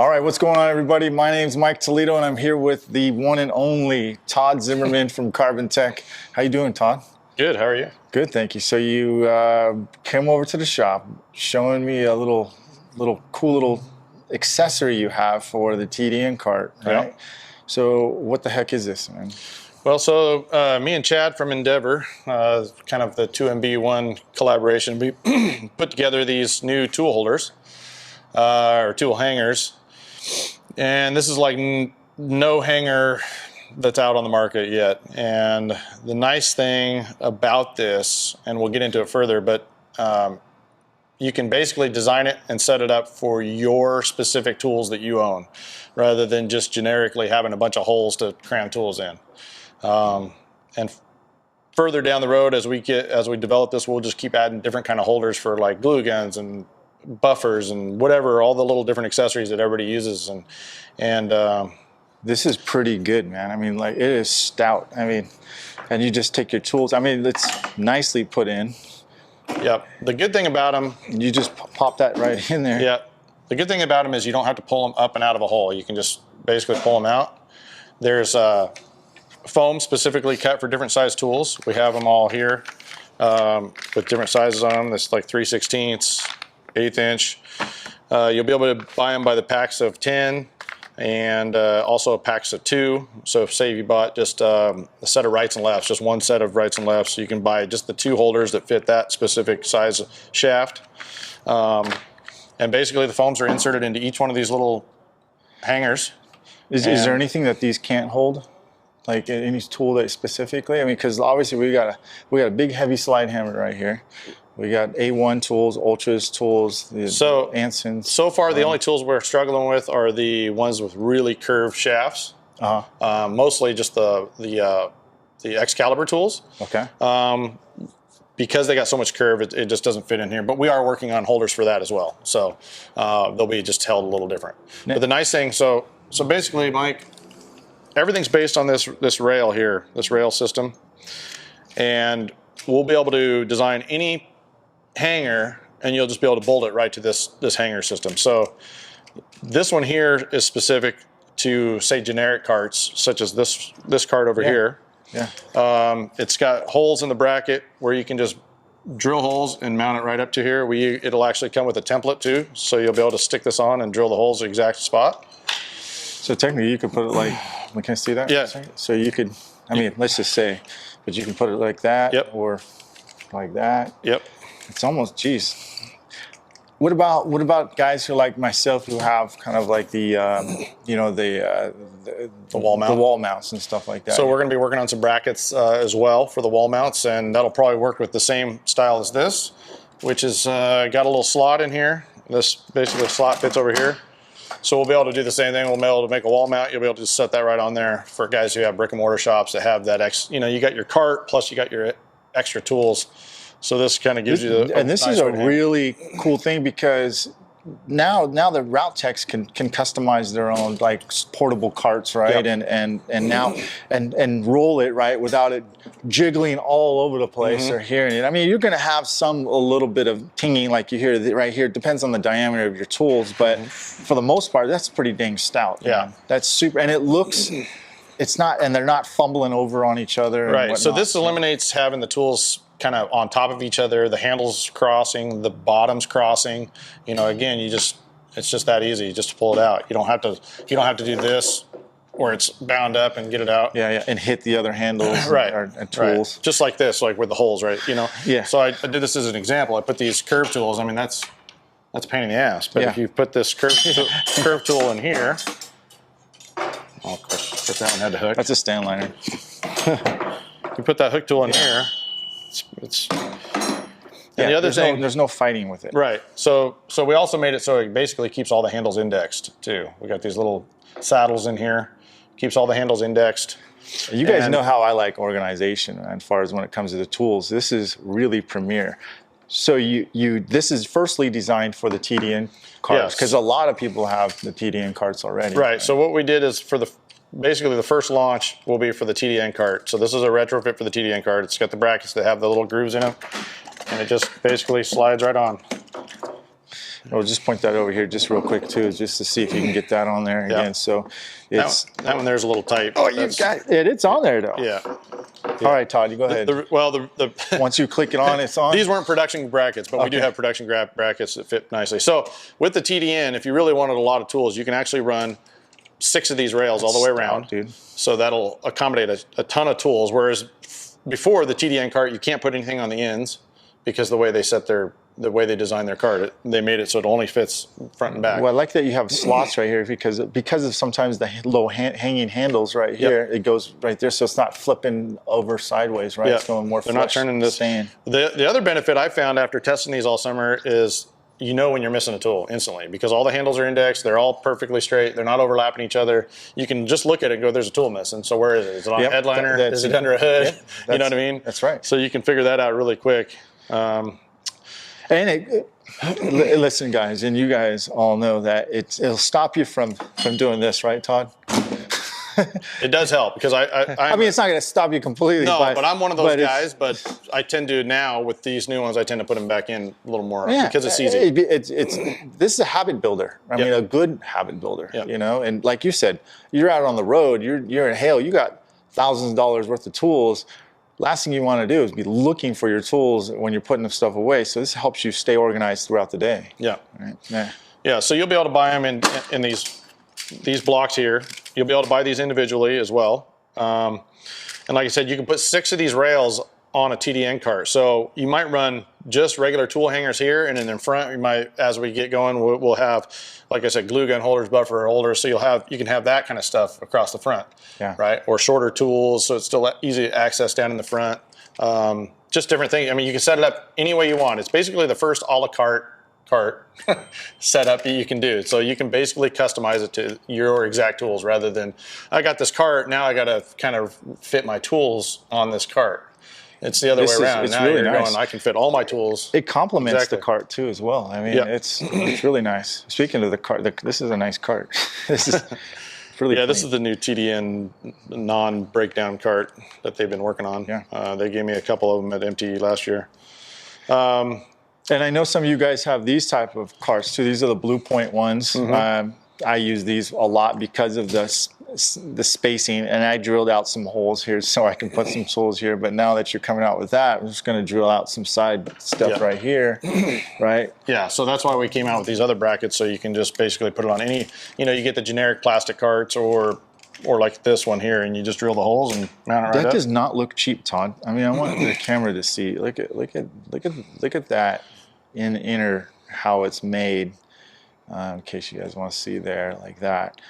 All right, what's going on, everybody? My name's Mike Toledo, and I'm here with the one and only Todd Zimmerman from Carbon Tech. How you doing, Todd? Good. How are you? Good, thank you. So you came over to the shop, showing me a little cool little accessory you have for the TDN cart, right? Yeah. So what the heck is this, man? Well, so me and Chad from Endeavor, kind of the 2MB1 collaboration, we put together these new tool holders, or tool hangers. And this is like no hanger that's out on the market yet. And the nice thing about this, and we'll get into it further, but you can basically design it and set it up for your specific tools that you own, rather than just generically having a bunch of holes to cram tools in. And further down the road, as we develop this, we'll just keep adding different kind of holders for like glue guns and buffers and whatever, all the little different accessories that everybody uses. And This is pretty good, man. I mean, like, it is stout. I mean, and you just take your tools. I mean, it's nicely put in. Yep. The good thing about them, You just pop that right in there. yeah. The good thing about them is you don't have to pull them up and out of a hole. You can just basically pull them out. There's foam specifically cut for different size tools. We have them all here with different sizes on them. That's like 3/16, 1/8 inch. You'll be able to buy them by the packs of 10 and also packs of 2. So say if you bought just a set of rights and lefts, just one set of rights and lefts, you can buy just the 2 holders that fit that specific size shaft. And basically the foams are inserted into each one of these little hangers. Is there anything that these can't hold? Like any tool that specifically? I mean, because obviously we got a big heavy slide hammer right here. We got A1 tools, Ultras tools, the Ansons. So far, the only tools we're struggling with are the ones with really curved shafts. Mostly just the Excalibur tools. Okay. Because they got so much curve, it just doesn't fit in here. But we are working on holders for that as well. So they'll be just held a little different. But the nice thing, so basically, Mike, everything's based on this rail here, this rail system. And we'll be able to design any hanger, and you'll just be able to bolt it right to this hanger system. So this one here is specific to, say, generic carts, such as this cart over here. Yeah. It's got holes in the bracket where you can just drill holes and mount it right up to here. It'll actually come with a template too, so you'll be able to stick this on and drill the holes the exact spot. So technically you could put it like, can I see that? Yeah. So you could, I mean, let's just say, but you can put it like that. Yep. Or like that. Yep. It's almost, geez. What about guys who like myself who have kind of like the wall mount. The wall mounts and stuff like that? So we're going to be working on some brackets as well for the wall mounts, and that'll probably work with the same style as this, which is got a little slot in here. This basically slot fits over here. So we'll be able to do the same thing. We'll be able to make a wall mount. You'll be able to just set that right on there for guys who have brick and mortar shops that have that you got your cart plus you got your extra tools. So this kind of gives you this is a really cool thing, because now the route techs can customize their own like portable carts, right? Yep. And now and roll it right without it jiggling all over the place or hearing it. I mean, you're going to have a little bit of tinging like you hear right here. It depends on the diameter of your tools, but for the most part, that's pretty dang stout. Yeah, man. That's super, and it looks. It's not, and they're not fumbling over on each other. Right. So this eliminates having the tools kind of on top of each other, the handles crossing, the bottoms crossing. Again, it's just that easy just to pull it out. You don't have to do this where it's bound up and get it out. Yeah, and hit the other handles right. and tools. Right. Just like this, like with the holes, right? Yeah. So I did this as an example. I put these curve tools. I mean, that's a pain in the ass. But if you put this curve tool in here, oh, of course, that one had the hook. That's a stand liner. You put that hook tool in here. And the other thing, there's no fighting with it. Right. So we also made it so it basically keeps all the handles indexed too. We got these little saddles in here, keeps all the handles indexed. You guys know how I like organization as far as when it comes to the tools. This is really premier. So this is firstly designed for the TDN carts, because a lot of people have the TDN carts already. Right. So what we did is basically the first launch will be for the TDN cart. So this is a retrofit for the TDN cart. It's got the brackets that have the little grooves in them, and it just basically slides right on. I'll just point that over here just real quick too, just to see if you can get that on there again. So it's that one there's a little tight. Oh, you got it. It's on there though. Yeah. All right, Todd, you go ahead. Once you click it on, it's on. These weren't production brackets, but we do have production brackets that fit nicely. So with the TDN, if you really wanted a lot of tools, you can actually run 6 of these rails all the way around. Dude. So that'll accommodate a ton of tools. Whereas before the TDN cart, you can't put anything on the ends because the way they design their cart, they made it so it only fits front and back. Well, I like that you have slots right here because of sometimes the low hanging handles right here. It goes right there, so it's not flipping over sideways, right? It's going more. They're not turning this. The other benefit I found after testing these all summer is you know when you're missing a tool instantly because all the handles are indexed. They're all perfectly straight. They're not overlapping each other. You can just look at it and go, there's a tool missing. So where is it? Is it on a headliner? Is it under a hood? You know what I mean? That's right. So you can figure that out really quick. Listen, guys, and you guys all know that it'll stop you from doing this, right, Todd? It does help because I mean, it's not going to stop you completely. No, but I'm one of those guys. But I tend to now with these new ones, I tend to put them back in a little more because it's easy. This is a habit builder. I mean, a good habit builder. You know, and like you said, you're out on the road. You're in hail. You got thousands of dollars worth of tools. Last thing you want to do is be looking for your tools when you're putting the stuff away. So this helps you stay organized throughout the day. Yeah. Right? Yeah. So you'll be able to buy them in these blocks here. You'll be able to buy these individually as well. And like I said, you can put 6 of these rails on a TDN cart. So you might run just regular tool hangers here, and then in front, you might, as we get going, we'll have, like I said, glue gun holders, buffer holders. So you can have that kind of stuff across the front, right? Or shorter tools, so it's still easy to access down in the front. Just different things. I mean, you can set it up any way you want. It's basically the first a la carte setup you can do. So you can basically customize it to your exact tools rather than, I got this cart, now I got to kind of fit my tools on this cart. It's the other way around. It's now really you're nice. going, I can fit all my tools. It complements the cart too as well. I mean, it's really nice. Speaking of the cart, this is a nice cart. This is really clean. This is the new TDN non-breakdown cart that they've been working on. They gave me a couple of them at MTE last year. And I know some of you guys have these type of carts too. These are the Blue Point ones. I use these a lot because of the spacing, and I drilled out some holes here so I can put some tools here. But now that you're coming out with that, I'm just going to drill out some side stuff right here, right? Yeah, so that's why we came out with these other brackets, so you can just basically put it on any, you get the generic plastic carts or like this one here, and you just drill the holes and mount it right up. That does not look cheap, Todd. I mean, I want the camera to see. Look at that inner how it's made. In case you guys want to see there, like that.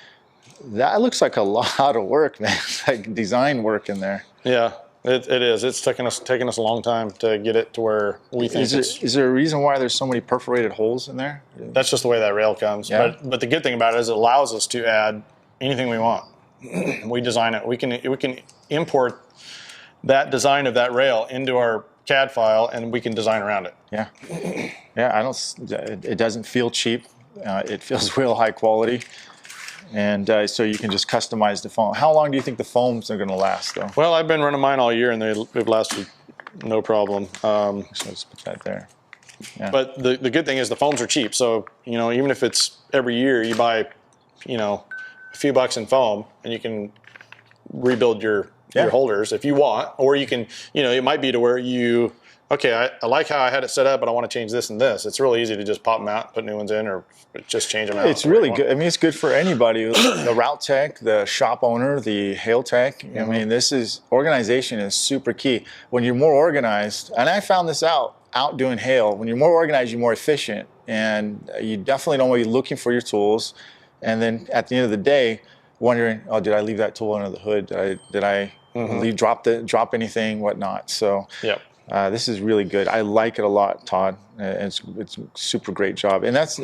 That looks like a lot of work, man. Like design work in there. Yeah, it is. It's taken us a long time to get it to where we think is there a reason why there's so many perforated holes in there? That's just the way that rail comes. Yeah. But the good thing about it is it allows us to add anything we want. We design it. We can import that design of that rail into our CAD file, and we can design around it. Yeah. It doesn't feel cheap. It feels real high quality, and so you can just customize the foam. How long do you think the foams are going to last, though? Well, I've been running mine all year, and they've lasted no problem. So let's put that there. Yeah. But the good thing is the foams are cheap. So even if it's every year you buy, a few bucks in foam, and you can rebuild your holders if you want, or you can, it might be to where you. Okay, I like how I had it set up, but I want to change this and this. It's really easy to just pop them out, put new ones in, or just change them out. It's really good. I mean, it's good for anybody. The route tech, the shop owner, the hail tech. I mean, organization is super key. When you're more organized, and I found this out doing hail, when you're more organized, you're more efficient. And you definitely don't want to be looking for your tools. And then at the end of the day, wondering, oh, did I leave that tool under the hood? Did I drop anything, whatnot? So. Yep. This is really good. I like it a lot, Todd. It's a super great job, and that's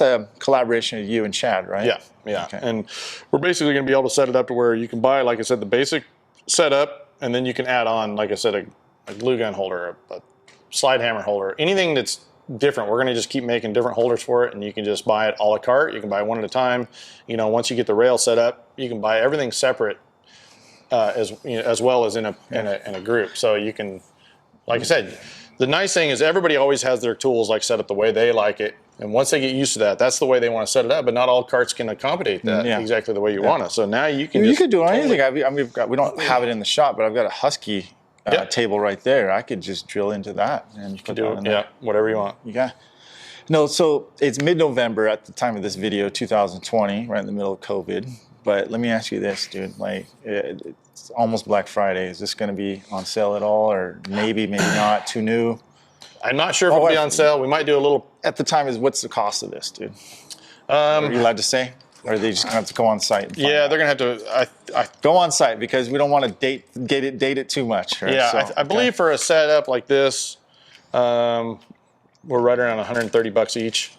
a collaboration of you and Chad, right? Yeah. Okay. And we're basically going to be able to set it up to where you can buy, like I said, the basic setup, and then you can add on, like I said, a glue gun holder, a slide hammer holder, anything that's different. We're going to just keep making different holders for it, and you can just buy it a la carte. You can buy one at a time. Once you get the rail set up, you can buy everything separate, as well as in a group. So you can. Like I said, the nice thing is everybody always has their tools like set up the way they like it. And once they get used to that, that's the way they want to set it up. But not all carts can accommodate that exactly the way you want it. So now you can you could do anything. I mean, we don't have it in the shop, but I've got a Husky table right there. I could just drill into that and you can do it. Whatever you want. Yeah. No, so it's mid-November at the time of this video, 2020, right in the middle of COVID. But let me ask you this, dude. Like, it's almost Black Friday. Is this going to be on sale at all, or maybe not? Too new? I'm not sure if it'll be on sale. We might do a little. At the time, what's the cost of this, dude? Are you allowed to say? Or are they just going to have to go on site? Yeah, they're going to have to. Go on site because we don't want to date it too much. Right? Yeah, so, I believe for a setup like this, we're right around $130 each.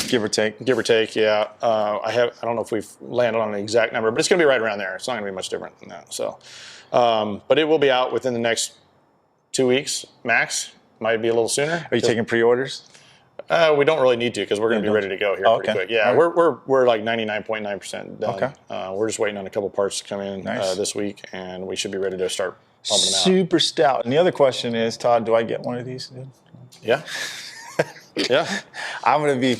Give or take. Give or take, yeah. I don't know if we've landed on an exact number, but it's going to be right around there. It's not going to be much different than that. So, but it will be out within the next 2 weeks max. Might be a little sooner. Are you taking pre-orders? We don't really need to because we're going to be ready to go here pretty quick. Yeah, right. we're like 99.9% done. Okay. We're just waiting on a couple parts to come in this week, and we should be ready to start pumping them out. Super stout. And the other question is, Todd, do I get one of these, dude? Yeah. Yeah. I'm going to be.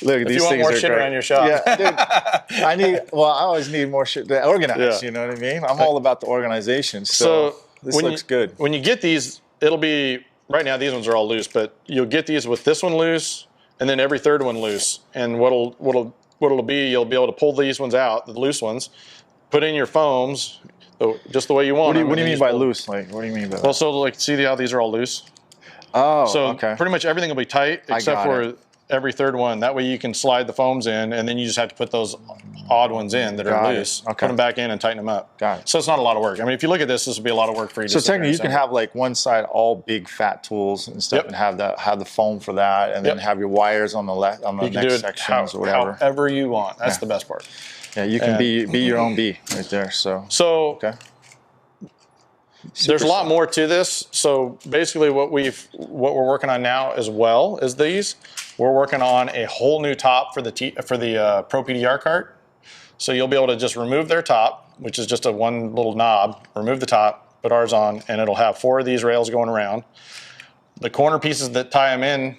Look, if these you want things more are shit great. around your shop. Yeah, dude. I always need more shit to organize. You know what I mean? I'm all about the organization. So this looks good. When you get these, it'll be. Right now, these ones are all loose, but you'll get these with this one loose, and then every third one loose. And what'll be, you'll be able to pull these ones out, the loose ones, put in your foams, just the way you want. What do you mean by loose? Like, what do you mean by that? Well, so like, see how these are all loose? Oh, so okay. Pretty much everything will be tight except for every third one. That way you can slide the foams in, and then you just have to put those odd ones in that are loose. Okay. Put them back in and tighten them up. Got it. So it's not a lot of work. I mean, if you look at this would be a lot of work for you. So technically, you can have like one side all big fat tools and stuff, and have the foam for that, and then have your wires on the left on the next sections or whatever. However you want. That's the best part. Yeah, you can be your own bee right there. So okay. There's a lot more to this. So basically what we're working on now as well as these, we're working on a whole new top for the Pro PDR cart. So you'll be able to just remove their top, which is just a one little knob, remove the top, put ours on, and it'll have 4 of these rails going around. The corner pieces that tie them in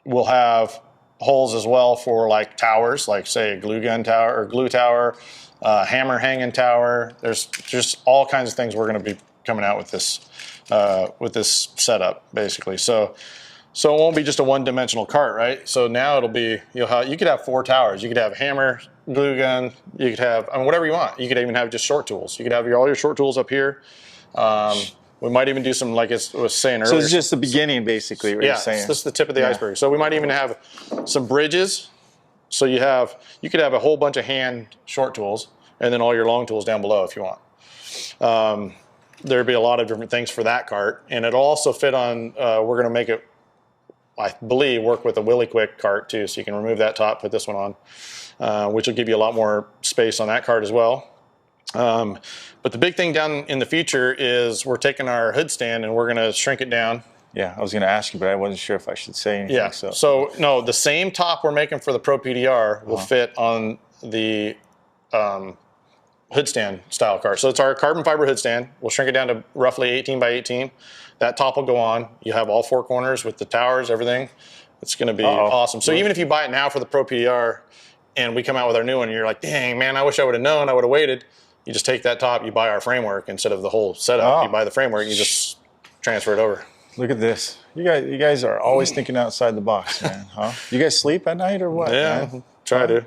will have holes as well for like towers, like say a glue gun tower or glue tower, hammer hanging tower. There's just all kinds of things we're going to be coming out with this setup basically. So it won't be just a one-dimensional cart, right? So now it'll be you could have 4 towers. You could have hammer, glue gun. You could have whatever you want. You could even have just short tools. You could have all your short tools up here. We might even do some, like I was saying earlier. So it's just the beginning, basically. What you're saying. This is the tip of the iceberg. So we might even have some bridges. So you could have a whole bunch of hand short tools, and then all your long tools down below if you want. There'd be a lot of different things for that cart, and it'll also fit on. We're going to make it, I believe, work with a Willy Quick cart too. So you can remove that top, put this one on, which will give you a lot more space on that cart as well. But the big thing down in the future is we're taking our hood stand and we're going to shrink it down. Yeah, I was going to ask you, but I wasn't sure if I should say anything. Yeah. So no, the same top we're making for the Pro PDR will fit on the hood stand style cart. So it's our carbon fiber hood stand. We'll shrink it down to roughly 18 by 18. That top will go on. You have all 4 corners with the towers, everything. It's going to be awesome. So even if you buy it now for the Pro PDR and we come out with our new one, and you're like, dang, man, I wish I would have known. I would have waited. You just take that top, you buy our framework instead of the whole setup. You buy the framework, you just transfer it over. Look at this. You guys are always thinking outside the box, man. Huh? You guys sleep at night or what? Yeah, man? Try to.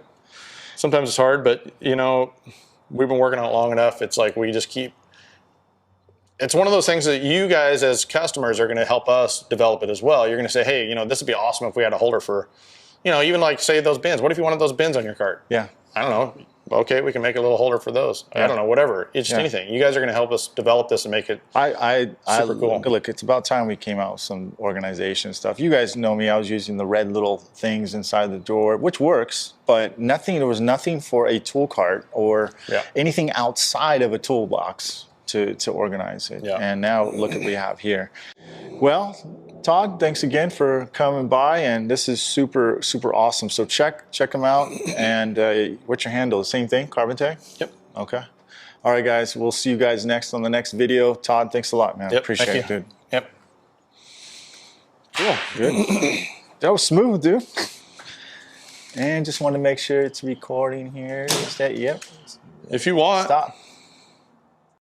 Sometimes it's hard, but we've been working on it long enough. It's like we just keep. It's one of those things that you guys as customers are going to help us develop it as well. You're going to say, hey, this would be awesome if we had a holder for, even like say those bins. What if you wanted those bins on your cart? Yeah. I don't know. Okay, we can make a little holder for those. I don't know, whatever. It's just anything. You guys are going to help us develop this and make it super cool. Look, it's about time we came out with some organization stuff. You guys know me. I was using the red little things inside the drawer, which works, but there was nothing for a tool cart or anything outside of a toolbox to organize it. Yeah. And now look at what we have here. Well, Todd, thanks again for coming by, and this is super, super awesome. So check them out, and what's your handle? The same thing, Carbon Tag? Yep. Okay. All right, guys, we'll see you guys next on the next video. Todd, thanks a lot, man. Yep, Appreciate thank it, you. dude. Yep. Cool, good. That was smooth, dude. And just want to make sure it's recording here. Is that, yep. If you want. Stop.